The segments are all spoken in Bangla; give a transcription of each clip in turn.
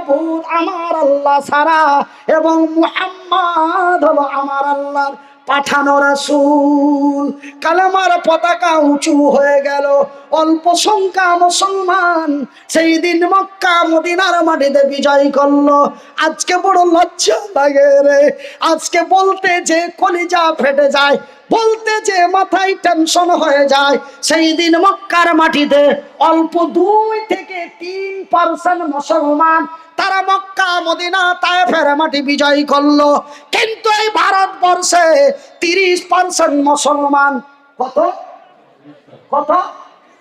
মাবুদ আমার আল্লাহ ছাড়া এবং মুহাম্মদ হলো আমার আল্লাহর পাঠানো রাসূল। কালেমার পতাকা উঁচু হয়ে গেল। অল্প সংখ্যা মুসলমান সেই দিন মক্কা মদিনার মাটিতে বিজয় করলো। আজকে বড় লজ্জা লাগে রে, আজকে বলতে যে কলিজা ফেটে যায়, বলতে যে মাথায় টেনশন হয়ে যায়। সেই দিন মক্কার মাটিতে অল্প 2 থেকে 3% মুসলমান তারা মক্কা মদিনা তায়েফের মাটি বিজয় করলো। কিন্তু এই ভারতবর্ষে 30% মুসলমান। কত কত?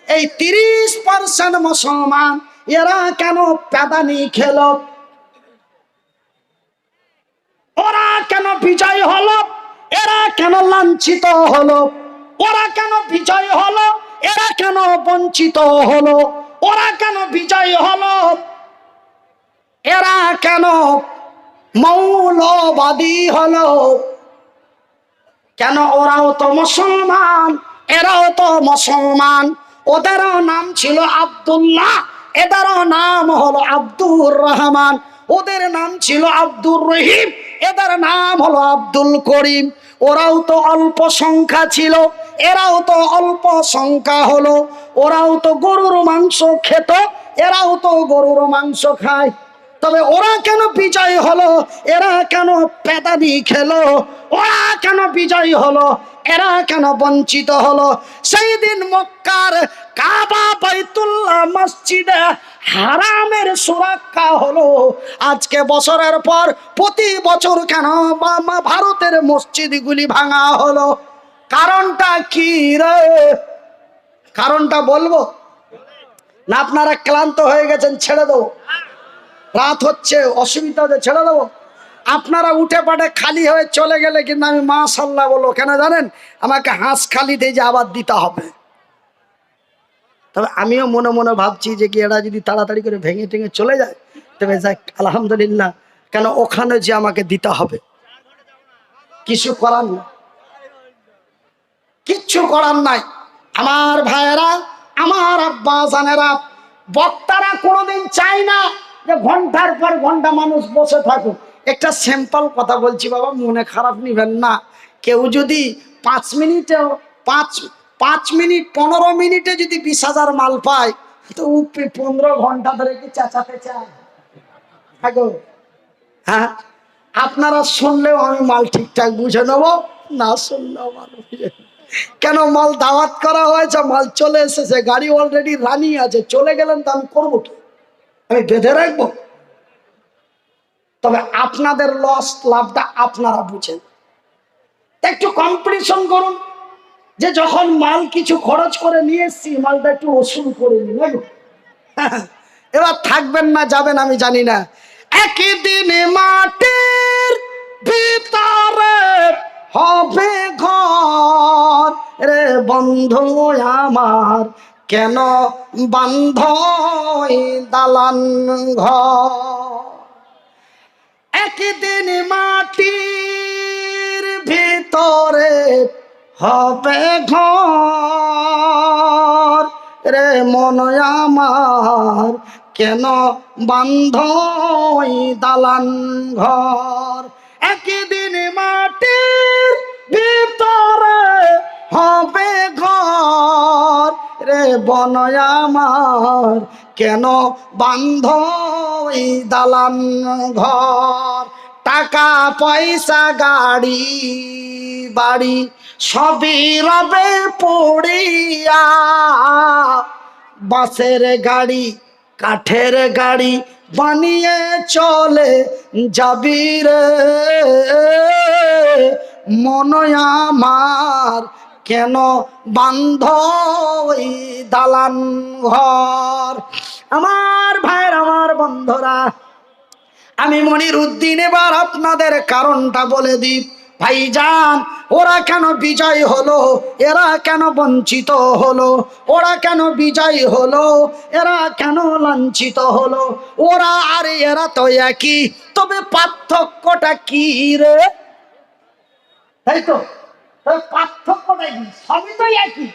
এই 30% মুসলমান এরা কেন প্যাদানি খেলো? ওরা কেন বিজয় হলো? এরা কেন লাঞ্ছিত হলো? ওরা কেন বিজয় হলো? এরা কেন বঞ্চিত হলো? ওরা কেন বিজয় হলো? এরা কেন মৌলবাদী হলো? কেন? ওরাও তো মুসলমান, এরাও তো মুসলমান। ওদেরও নাম ছিল আব্দুল্লাহ, এদেরও নাম হলো আব্দুর রহমান। ওদের নাম ছিল আব্দুর রহিম, এদের নাম হলো আব্দুল করিম। ওরাও তো অল্প সংখ্যা ছিল, এরাও তো অল্প সংখ্যা হলো। ওরাও তো গরুর মাংস খেত, এরাও তো গরুর মাংস খায়। তবে ওরা কেন বিজয় হলো? এরা কেন পেদানি খেলো? ওরা কেন বিজয় হলো? এরা কেন বঞ্চিত হলো? সেই দিন মক্কার কাবা বাইতুল্লাহ মসজিদে হারামের সুরক্ষা হলো। আজকে বছরের পর প্রতি বছর কেন ভারতের মসজিদগুলি ভাঙা হলো? কারণটা কি রে? কারণটা বলবো না? আপনারা ক্লান্ত হয়ে গেছেন, ছেড়ে দেবো? রাত হচ্ছে, অসুবিধা হচ্ছে, ছেড়ে দেবো? আপনারা উঠে পাঠে খালি হয়ে চলে গেলে কিন্তু আমি মাশাআল্লাহ বলবো। কেন জানেন? আমাকে হাঁস খালি দিয়ে যে আবার দিতে হবে। তবে আমিও মনে মনে ভাবছি যে কি এরা যদি তাড়াতাড়ি করে ভেঙে টেঙে চলে যায় তবে যাক আলহামদুলিল্লাহ। কেন? ওখানে যে আমাকে দিতে হবে, কিছু করার না, কিচ্ছু করার নাই। আমার ভাইয়েরা, আমার আব্বা জানেরা, বক্তারা কোনোদিন চায় না যে ঘন্টার পর ঘন্টা মানুষ বসে থাকুক। একটা সিম্পল কথা বলছি বাবা, মনে খারাপ নিবেন না। কেউ যদি 5 মিনিটেও 5 মিনিট 15 মিনিটে যদি 20,000 মাল পায় তো 15 ঘন্টা ধরে কি চেঁচাতে চায়? হ্যাঁ, আপনারা শুনলেও আমি মাল ঠিকঠাক বুঝে নেবো, না শুনলেও মাল বুঝে। কেন? মাল দাওয়াত করা হয়েছে, মাল চলে এসেছে, গাড়ি অলরেডি রানি আছে, চলে গেলেন তো আমি করবো কি? আমি বেঁধে রাখবো? তবে আপনাদের লস লাভটা আপনারা বুঝেন। একটু কম্পিটিশন করুন যে যখন মাল কিছু খরচ করে নিয়ে এসছি মালটা একটু ওসুল করে নিন। এবার থাকবেন না যাবেন আমি জানি না। একদিন মাটির ভিতরে হবে ঘর রে বন্ধু আমার, কেন বান্ধ দালান ঘর? একদিন মাটির ভিতরে হবে ঘর রে মন আমার, কেন বান্ধ দালান ঘর? একদিন মাটির ভিতরে হবে ঘর রে বন আমার, কেন বান্ধ দালান ঘর? টাকা পয়সা গাড়ি বাড়ি সবই রবে পড়িয়া, বাসের গাড়ি কাঠের গাড়ি বানিয়ে চলে যাবি রে মন আমার, কেন বান্ধ দালান ঘর? আমার ভাইয়ের, আমার বন্ধুরা, আমি মনির উদ্দিন এবার আপনাদের কারণটা বলে দিই। ভাইজান, ওরা কেন বিজয় হলো? এরা কেন বঞ্চিত হলো? ওরা কেন বিজয় হলো? এরা কেন লাঞ্ছিত হলো? ওরা আর এরা তো একই, তবে পার্থক্যটা কি রে? তাই তো, পার্থক্যটা কি? সবই তো একই,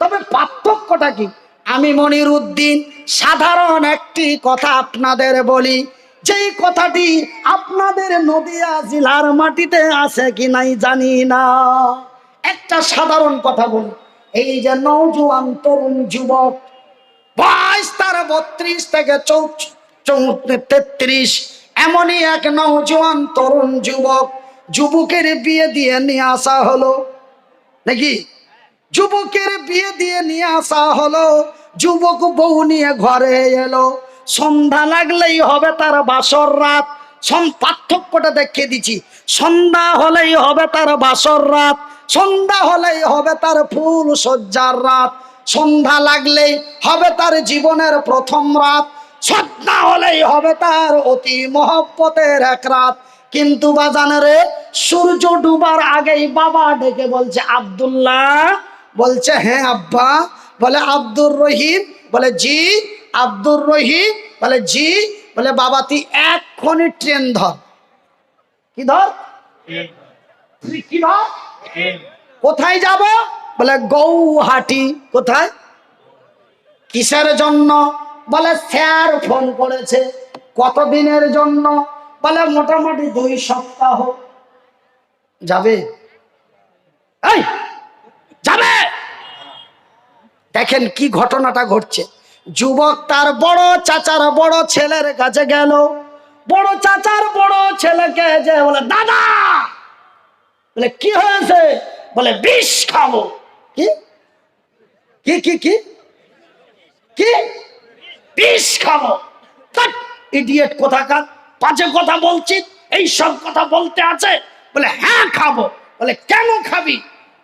তবে পার্থক্যটা কি? আমি মনিরউদ্দিন সাধারণ একটি কথা আপনাদের বলি, যেই কথাটি আপনাদের নদিয়া জেলার মাটিতে আছে কি নাই জানি না। একটা সাধারণ কথা বলি, এই যে নওজোয়ান তরুণ যুবক বয়স তার 32 থেকে 33, এমনই এক নওজোয়ান তরুণ যুবকের বিয়ে দিয়ে নিয়ে আসা হলো নাকি? যুবকের বিয়ে দিয়ে নিয়ে আসা হলো, যুবক বউ নিয়ে ঘরে এলো। সন্ধ্যা লাগলেই হবে তার বাসর রাত। পার্থক্যটা দেখিয়ে দিচ্ছি, সন্ধ্যা হলেই হবে তার বাসর রাত, সন্ধ্যা হলেই হবে তার ফুল সজ্জার রাত, সন্ধ্যা লাগলেই হবে তার জীবনের প্রথম রাত, সন্ধ্যা হলেই হবে তার অতি মহব্বতের এক রাত। কিন্তু বাজান রে, সূর্য ডুবার আগেই বাবা ডেকে বলছে আব্দুল্লাহ, বলছে হ্যাঁ আব্বা, বলে আব্দুর রহিম, বলে জি। আব্দুর রহিম বলে জি, বলে বাবা তুই এক্ষুনি ট্রেন ধর। কি ধর? কি ধর? কোথায় যাব? বলে গৌহাটি। কোথায়? কিসের জন্য? বলে স্যার ফোন করেছে। কতদিনের জন্য? বলে মোটামুটি 2 সপ্তাহ। যাবে? এই যাবে? দেখেন কি ঘটনাটা ঘটছে। যুবক তার বড় চাচার বড় ছেলের কাছে গেল, বড় চাচার বড় ছেলেকে যে বলে দাদা, বলে কি হয়েছে? বলে বিষ খাবো। কি কি কি কি কি বিষ খাবো? ইডিয়েট কোথাকার, বাজে কথা বলছি, এই সব কথা বলতে আছে? বলে হ্যাঁ খাবো। বলে কেন খাবি?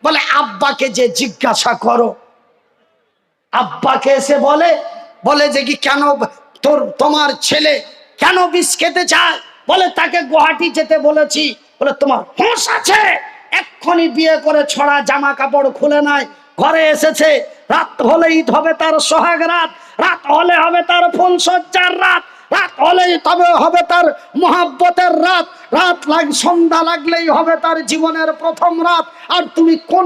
বলে আব্বাকে যে জিজ্ঞাসা করো। আব্বাকে এসে বলে যে কি কেন তোমার ছেলে কেন বিষ খেতে চায়? বলে তাকে গুয়াহাটি যেতে বলেছি। বলে তোমার হোশ আছে? এক্ষুনি বিয়ে করে ছড়া জামা কাপড় খুলে নাই, ঘরে এসেছে। রাত হলেই হবে তার সোহাগ রাত, রাত হলে হবে তার ফুল সজ্জার রাত, রাত হলেই তবে হবে তার মহাব্বতের রাত, রাত সন্ধ্যা লাগলেই হবে তার জীবনের প্রথম রাত। আর তুমি কোন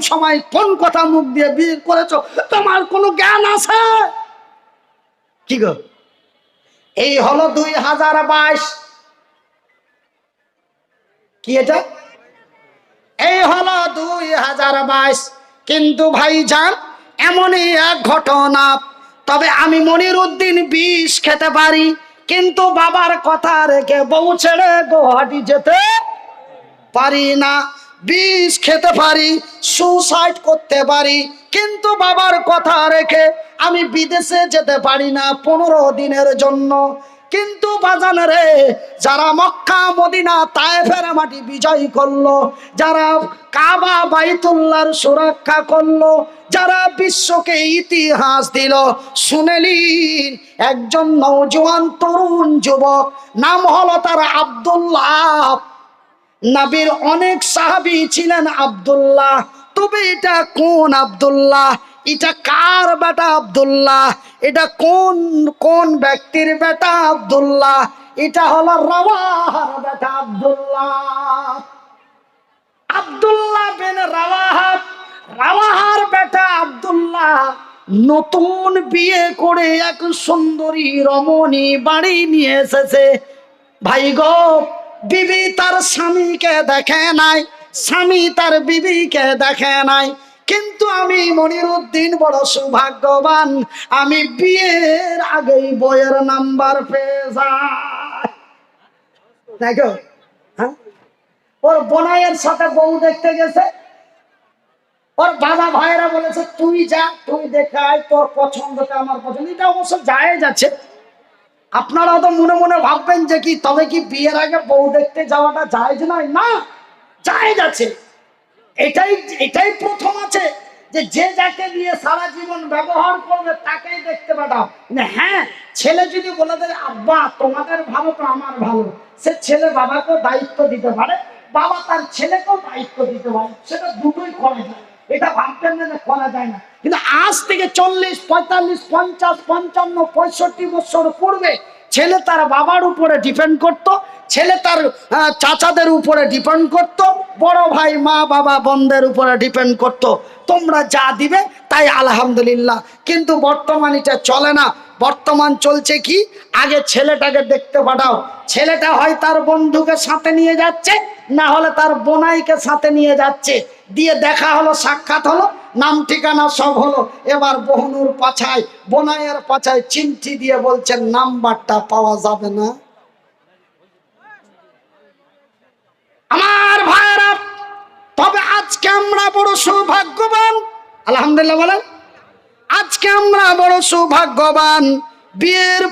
সময় কোন কথা মুখ দিয়ে বিয়ে করেছো? তোমার কোনো জ্ঞান আছে? কি গো, এই হলো 2022। কি এটা? এই হলো 2022। কিন্তু ভাইজান এমনই এক ঘটনা। তবে আমি মনিরউদ্দিন বিষ খেতে পারি, কিন্তু বাবার কথা রেখে বউ ছেড়ে গুয়াহাটি যেতে পারি না। বিষ খেতে পারি, সুসাইড করতে পারি, কিন্তু বাবার কথা রেখে আমি বিদেশে যেতে পারি না 15 দিনের জন্য। কিন্তু বাজান রে, যারা মক্কা মদিনা তায়েফের মাটি বিজয় করলো, যারা কাবা বাইতুল্লাহর সুরক্ষা করলো, যারা বিশ্বকে ইতিহাস দিল, শুনেলিন একজন নওজোয়ান তরুণ যুবক, নাম হলো তার আব্দুল্লাহ। নবীর অনেক সাহাবী ছিলেন আব্দুল্লাহ, তবে এটা কোন আব্দুল্লাহ? এটা কার বেটা আব্দুল্লাহ? এটা কোন কোন ব্যক্তির বেটা আব্দুল্লাহ? এটা হলো রাওয়াহার বেটা আব্দুল্লাহ। আব্দুল্লাহ বিন রাওয়াহা, রাওয়াহার বেটা আব্দুল্লাহ নতুন বিয়ে করে এক সুন্দরী রমণী বাড়ি নিয়ে এসেছে। ভাই গো, বিবি তার স্বামীকে দেখে নাই, স্বামী তার বিবিকে দেখে নাই। কিন্তু আমি মনিরউদ্দিন বড় সৌভাগ্যবান, আমি বিয়ের আগেই বইয়ের নাম্বার পেয়ে যাই। দেখো, হ্যাঁ, ওর বোনাইয়ের সাথে বউ দেখতে গেছে, ওর বাবা ভাইয়েরা বলেছে তুই যা, তুই দেখাই তোর পছন্দটা আমার পছন্দ। এটা অবশ্য জায়েজ আছে। আপনারাও তো মনে মনে ভাববেন যে কি তবে কি বিয়ের আগে বউ দেখতে যাওয়াটা জায়েজ নয়? না, জায়েজ আছে। এটাই প্রথম আছে যে যে যাকে নিয়ে সারা জীবন ব্যবহার করবে তাকেই দেখতে পাঠাও। হ্যাঁ, ছেলে যদি বলে দেয় আব্বা তোমাদের ভালো তো আমার ভালো, সে ছেলে বাবাকেও দায়িত্ব দিতে পারে, বাবা তার ছেলেকেও দায়িত্ব দিতে পারে, সেটা দুটোই করা যায়। এটা ভাবতেন না যে করা যায় না। কিন্তু আজ থেকে 40, 45, 50, 55, 65 বছর পূর্বে ছেলে তার বাবার উপরে ডিপেন্ড করত, ছেলে তার চাচাদের উপরে ডিপেন্ড করত, বড় ভাই মা বাবা বোনদের উপরে ডিপেন্ড করত। তোমরা যা দিবে তাই আলহামদুলিল্লাহ। কিন্তু বর্তমান এটা চলে না। বর্তমান চলছে কি, আগে ছেলেটাকে দেখতে পাঠাও, ছেলেটা হয় তার বন্ধুকে সাথে নিয়ে যাচ্ছে, না হলে তার বোনাইকে সাথে নিয়ে যাচ্ছে, দিয়ে দেখা হলো, সাক্ষাৎ হলো, নাম ঠিকানা সব হলো। এবার বহনুর পাছায় বোনাইয়ের পাছায় চিমটি দিয়ে বলছেন নাম্বারটা পাওয়া যাবে না। আমার ভাইরা, তবে আজকে আমরা বড় সৌভাগ্যবান, আলহামদুলিল্লাহ বলেন। আজকে আমরা বড় সৌভাগ্যবান, বিয়ের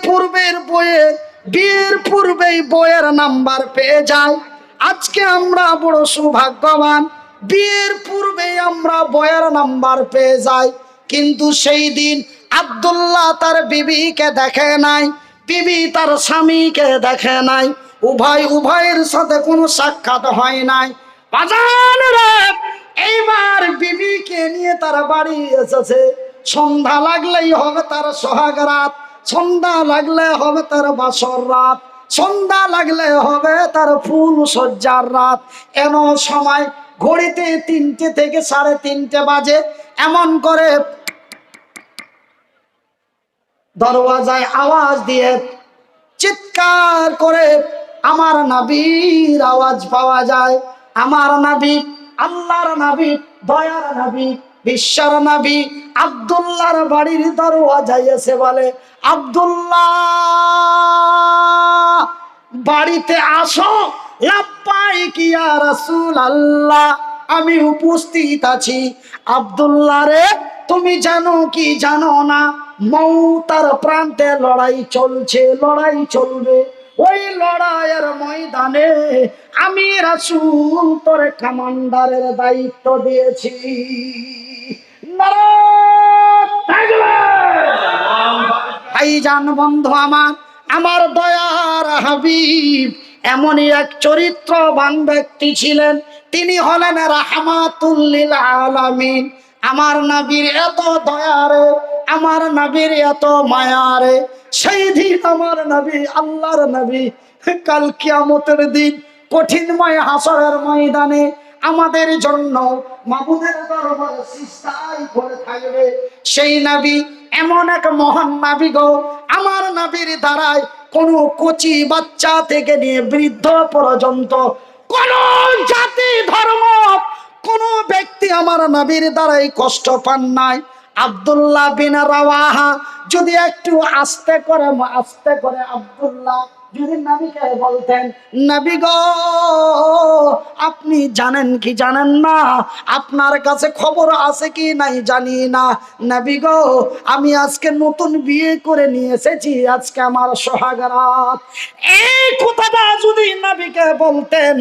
পূর্বেই বইয়ের নাম্বার পেয়ে যাই। আজকে আমরা বড় সৌভাগ্যবান, বিয়ের পূর্বেই আমরা বইয়ের নাম্বার পেয়ে যাই। কিন্তু সেই দিন আব্দুল্লাহ তার বিবিকে দেখে নাই, বিবি তার স্বামীকে দেখে নাই, উভয়ের সাথে কোনো সাক্ষাৎ হয় নাই। বাজানরা, এইবার বিবিকে নিয়ে তার বাড়ি এসেছে। সন্ধ্যা লাগলেই হবে তার সোহাগ রাত, সন্ধ্যা লাগলে হবে তার বাসর রাত, সন্ধ্যা লাগলে হবে তার ফুল সজ্জার রাত। এমন সময় ঘড়িতে 3টে থেকে 3:30 বাজে, এমন করে দরওয়াজায় আওয়াজ দিয়ে চিৎকার করে আমার নবীর আওয়াজ পাওয়া যায়। আমার নবী, আল্লাহর নবী, দয়ার নবী, বিশ্বর নবী আব্দুল্লাহর বাড়ির দরওয়াজায় এসে বলে, আব্দুল্লাহ বাড়িতে আসো। লাব্বাইক ইয়া রাসূলুল্লাহ, আমি উপস্থিত আছি। আব্দুল্লাহ রে, তুমি জানো কি জানো না, মৌতার প্রান্তে লড়াই চলছে, লড়াই চলবে। ওই লড়াইয়ের ময়দানে আমি রাসূল তোর কমান্ডারের দায়িত্ব দিয়েছি। ভাইজান, বন্ধু আমার, আমার দয়ার হাবিব এমনই এক চরিত্রবান ব্যক্তি ছিলেন। তিনি হলেন রাহমাতুল লিল আলামিন। আমার নবীর এত দয়ারে, আমার নবীর এত মায়ারে, সেই দিন আমার নবী, আল্লাহর নবী, কাল কিয়ামতের দিন কঠিনময় হাসরের ময়দানে আমাদের জন্য মাবুদের দরবারে সিজদায় পড়ে থাকবে। সেই নবী এমন এক মহান নবী গো, আমার নবীর দ্বারায় কোন কচি বাচ্চা থেকে নিয়ে বৃদ্ধ পর্যন্ত কোন জাতি ধর্ম কোন ব্যক্তি আমার নবীর দ্বারাই কষ্ট পান নাই। আব্দুল্লাহ বিন রাওয়াহা যদি একটু আস্তে করে আব্দুল্লাহ যদি নবীকে বলতেন, নবী গো আপনি জানেন কি জানেন না, আপনার কাছে খবর আছে কি নাই জানি না, নবী গো আমি আজকে নতুন বিয়ে করে নিয়ে এসেছি, আজকে আমার সোহাগ রাত, এই কথাটা যদি নবীকে বলতেন,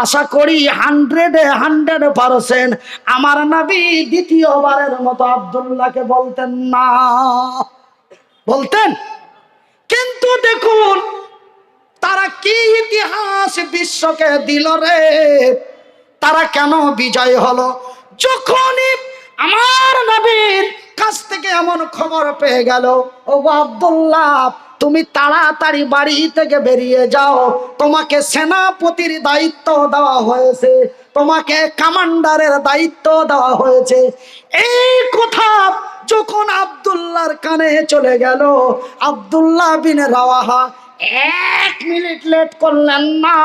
আশা করি 100% আমার নবী দ্বিতীয়বারের মতো আব্দুল্লাহকে বলতেন না, বলতেন। কিন্তু দেখুন তারা কি ইতিহাস বিশ্বকে দিল রে, তারা কেন বিজয় হলো। যখনই আমার নবীর কাছ থেকে এমন খবর পেয়ে গেল, ও আব্দুল্লাহ তুমি তাড়াতাড়ি বাড়ি থেকে বেরিয়ে যাও, তোমাকে সেনাপতির দায়িত্ব দেওয়া হয়েছে, তোমাকে কমান্ডারের দায়িত্ব দেওয়া হয়েছে। এই কথা যখন আব্দুল্লাহর কানে চলে গেল, আব্দুল্লাহ বিন রাওয়াহা 1 মিনিট লেট করলেন না,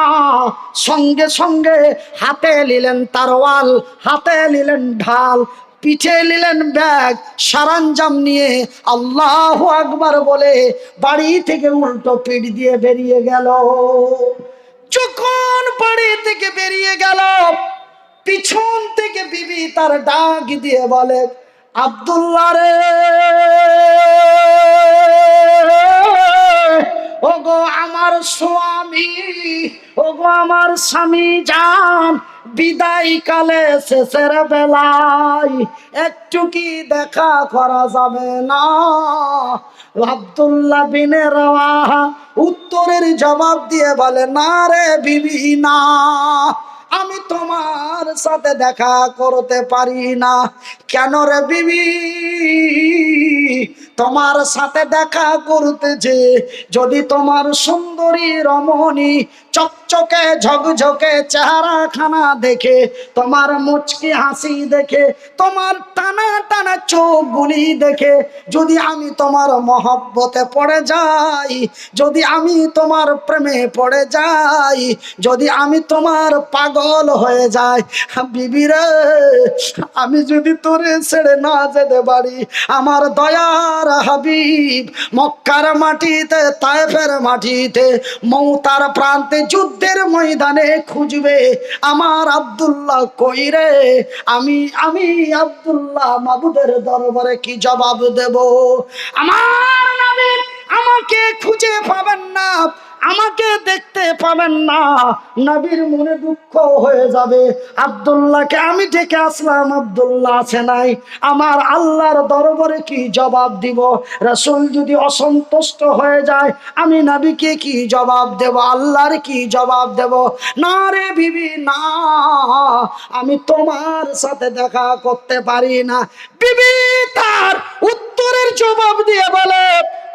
সঙ্গে সঙ্গে হাতে নিলেন তরোয়াল, হাতে নিলেন ঢাল, পিঠে নিলেন ব্যাগ, সরঞ্জাম নিয়ে আল্লাহু আকবার বলে বাড়ি থেকে উল্টো পিঠ দিয়ে বেরিয়ে গেল। যখন বাড়ি থেকে বেরিয়ে গেল, পিছন থেকে বিবি তার ডাক দিয়ে বলে, আব্দুল্লাহ রে, ওগো আমার স্বামী, ওগো আমার স্বামী জান, বিদায় কালে শেষের বেলায় একটু কি দেখা করা যাবে না? আব্দুল্লাহ বিন রাওয়াহা উত্তরের জবাব দিয়ে বলে, না রে বিবি না, আমি তোমার সাথে দেখা করতে পারি না। কেন রে বিবি? তোমার সাথে দেখা করতেছে, যদি তোমার সুন্দরী রমণী চকচকে ঝকঝকে চেহারা খানা দেখে, তোমার মুচকি হাসি দেখে, তোমার টানা টানা চোখগুলি দেখে যদি আমি তোমার মহব্বতে পড়ে যাই, যদি আমি তোমার প্রেমে পড়ে যাই, যদি আমি তোমার পাগল হয়ে যাই, বিবি রে, আমি যদি তোরে ছেড়ে না যেতে পারি, আমার দয়ার হাবিব মক্কার মাটিতে তায়েফের মাটিতে মৌতার প্রান্তে যুদ্ধের ময়দানে খুঁজবে আমার আব্দুল্লাহ কই রে, আমি আব্দুল্লাহ মাবুদের দরবারে কি জবাব দেব? আমার নবী আমাকে খুঁজে পাবেন না, আমাকে দেখতে পাবেন না, নবীর মনে দুঃখ হয়ে যাবে। আব্দুল্লাহকে আমি ডেকে আসলাম, আব্দুল্লাহ আছে নাই, আমার আল্লাহর দরবারে কি জবাব দিব? রাসূল যদি অসন্তুষ্ট হয়ে যায়, আমি নবীকে কি জবাব দেব? আল্লাহর কি জবাব দেব? না রে বিবি না, আমি তোমার সাথে দেখা করতে পারি না। বিবি তার উত্তরের জবাব দিয়ে বলে,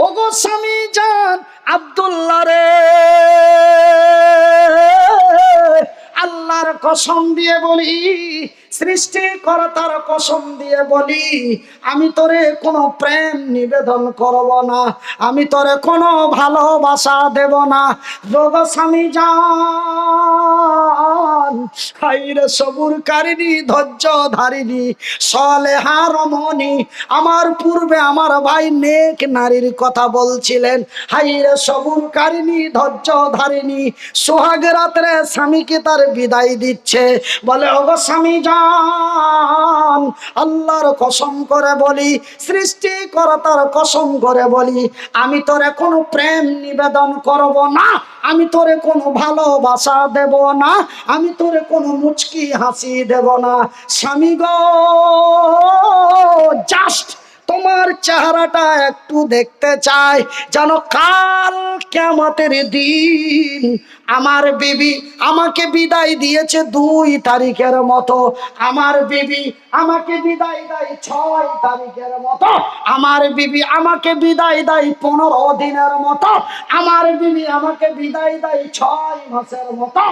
ওগো স্বামী জান আব্দুল্লাহ রে, আল্লাহর কসম দিয়ে বলি, সৃষ্টিকর্তার কসম দিয়ে বলি, আমি তোরে কোনো প্রেম নিবেদন করব না, আমি তোরে কোনো ভালোবাসা দেব না। যোগ স্বামী জান হাইরে সবুরকারিনী ধৈর্য ধারিণী সলেহা রমণী, আমার পূর্বে আমার ভাই নেক নারীর কথা বলছিলেন, হাইরে সবুরকারিনী ধৈর্য ধারিণী সোহাগ রাত্রে স্বামীকে তার বিদায় দিচ্ছে, বলে ওগো স্বামী জান আল্লাহর কসম করে বলি, সৃষ্টিকর্তার কসম করে বলি, আমি তোরে কোনো প্রেম নিবেদন করব না, আমি তোরে কোনো ভালোবাসা দেব না, আমি তোরে কোনো মুচকি হাসি দেব না। স্বামী গো, জাস্ট তোমার চেহারাটা একটু দেখতে চাই, যেন কাল কিয়ামতের দিন আমার বিবি আমাকে বিদায় দিয়েছে 2 তারিখের মতো, আমার বিবি আমাকে বিদায় দেয় 6 তারিখের মতো, আমার বিবি আমাকে বিদায় দেয় 15 দিনের মতো, আমার বিবি আমাকে বিদায় দেয় 6 মাসের মতো,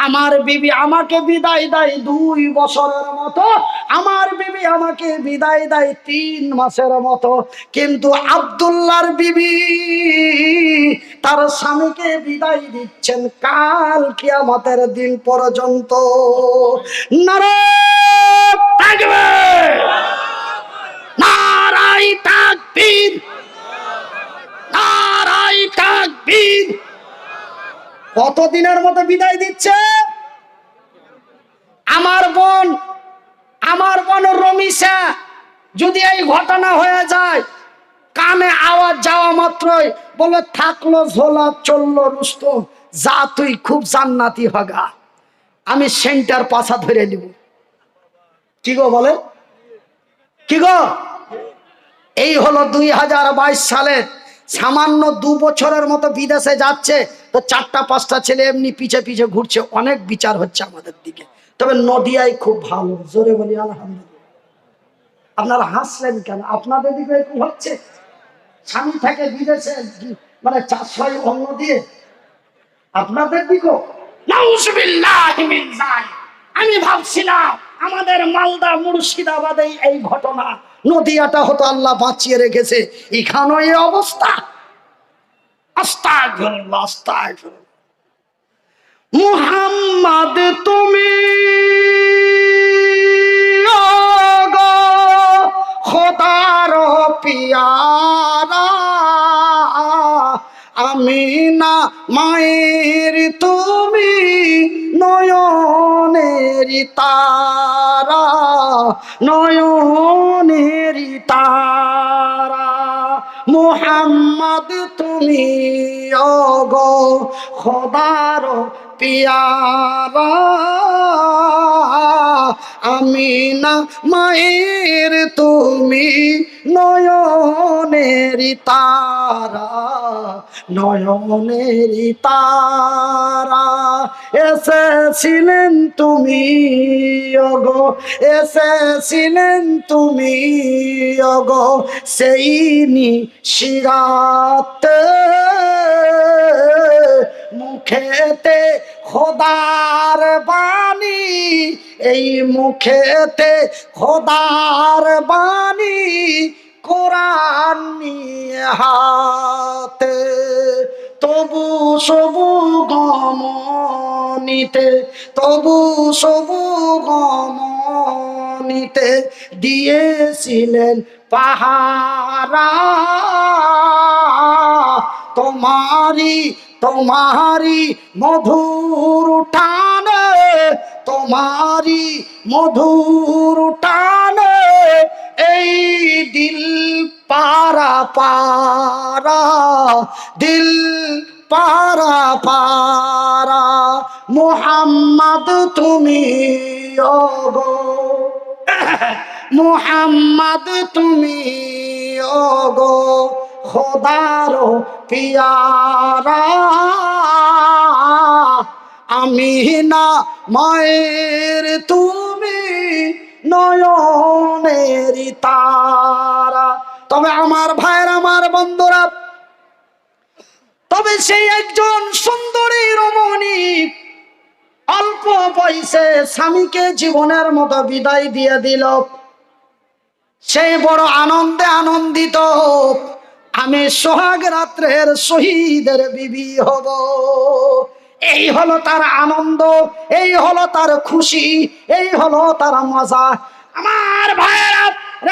আমার বিবি আমাকে বিদায় দেয় 2 বছরের মতো, আমার বিবি আমাকে বিদায় দেয় 3 মাসের মতো। কিন্তু আব্দুল্লাহর বিবি তার স্বামীকে বিদায় দিচ্ছেন কাল কিয়ামতের দিন পর্যন্ত। নারে তাকবীর, নারায়ে তাকবীর, নারায়ে তাকবীর। কতদিনের মতো বিদায় দিচ্ছে? আমার বোন রমিসা, যদি এই ঘটনা হয়ে যায়, কানে আওয়াজ যাওয়া মাত্রই বলে থাকলো ঝোলা চললো রুস্তম, যা তুই খুব জান্নাতি হগা, আমি সেন্টার পাছা ধরে নিব। কি গো বলে, কি গো? এই হলো 2022 সালের, সামান্য 2 বছরের মতো বিদেশে যাচ্ছে তো 4টা-5টা ছেলে এমনি পিছে পিছে ঘুরছে, অনেক বিচার হচ্ছে আমাদের দিকে। তবে নদিয়ায় খুব ভালো, জোরে বলি আলহামদুলিল্লাহ। আপনারা হাসলেন কেন? আপনাদের দিকে এরকম হচ্ছে? স্বামী থেকে বিদেশে মানে 400 অন্য দিয়ে আপনাদের দিকেও? নাউজুবিল্লাহি মিন যালিক। আমি ভাবছিলাম আমাদের মালদা মুর্শিদাবাদে এই ঘটনা, নদিয়াটা হতো আল্লাহ বাঁচিয়ে রেখেছে, এখানেও এই অবস্থা। আস্তাগফিরুল্লাহ, আস্তাগফিরুল্লাহ। মুহাম্মদ তুমি খোদার পিয়ারা, আমিনা মায়ের তুমি নয়নের তারা, নয়নের তারা। মুহাম্মদ তুমি ওগো খোদার পিয়ারা, আমি না মায়ের তুমি নয়নেরি তারা, নয়নেরি তারা। এসেছিলেন তুমি ওগো, এসেছিলেন তুমি ওগো সেই নিশিরাতে, মুখেতে খোদার বাণী, এই মুখেতে খোদার বাণী, কোরআন নিয়ে হাতে। তবু সবু গমনিতে, তবু সবু গমনিতে দিয়েছিলেন পাহারা। তোমারি তোমারি মধুর টানে, তোমারি মধুর টানে এই দিল পারা পারা, দিল পারা পারা। মুহাম্মদ তুমি ওগো, মুহাম্মদ তুমি ওগো খোদার পিয়ারা। আমি না মায়ের তুমি নয়নেরি তারা। তবে আমার ভাইয়ের, আমার বন্ধুরা, তবে সেই একজন সুন্দরী রমণী অল্প বয়সে স্বামীকে জীবনের মতো বিদায় দিয়ে দিল। সেই বড় আনন্দে আনন্দিত, আমি সোহাগ রাত্রের শহীদের বিবি হব। এই হলো তার আনন্দ, এই হলো তার খুশি, এই হলো তার মজা। আমার ভাইয়েরা,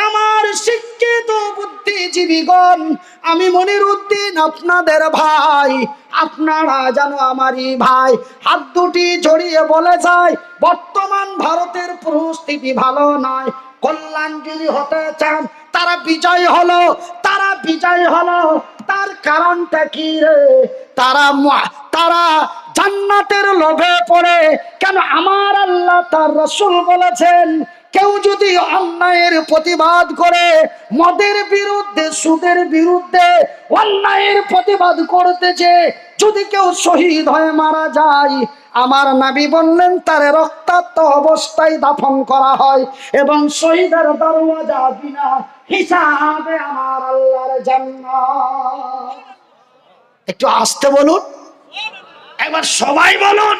আমার শিক্ষিত বুদ্ধিজীবীগণ, আমি মনিরউদ্দিন আপনাদের ভাই, আপনারা জানো আমারই ভাই। হাত দুটি জড়িয়ে বলে যায়, বর্তমান ভারতের পরিস্থিতি ভালো নয়। কল্যাণ যদি হতে চান, তারা বিজয় হলো, তারা বিজয় হলো। তার কারণটা কি রে? তারা জান্নাতের লোভে পড়ে। কেন? আমার আল্লাহ তার রাসূল বলেছেন, কেউ যদি অন্যায়ের প্রতিবাদ করে, মদের বিরুদ্ধে, সুদের বিরুদ্ধে অন্যায়ের প্রতিবাদ করতেছে, যদি কেউ শহীদ হয়ে মারা যায়, আমার নবী বললেন তার রক্তাক্ত অবস্থায় দাফন করা হয় এবং শহীদের দরওয়াজা বিনা হিসাবে আমার আল্লাহর জান্নাত। একটু আস্তে বলুন, একবার সবাই বলুন।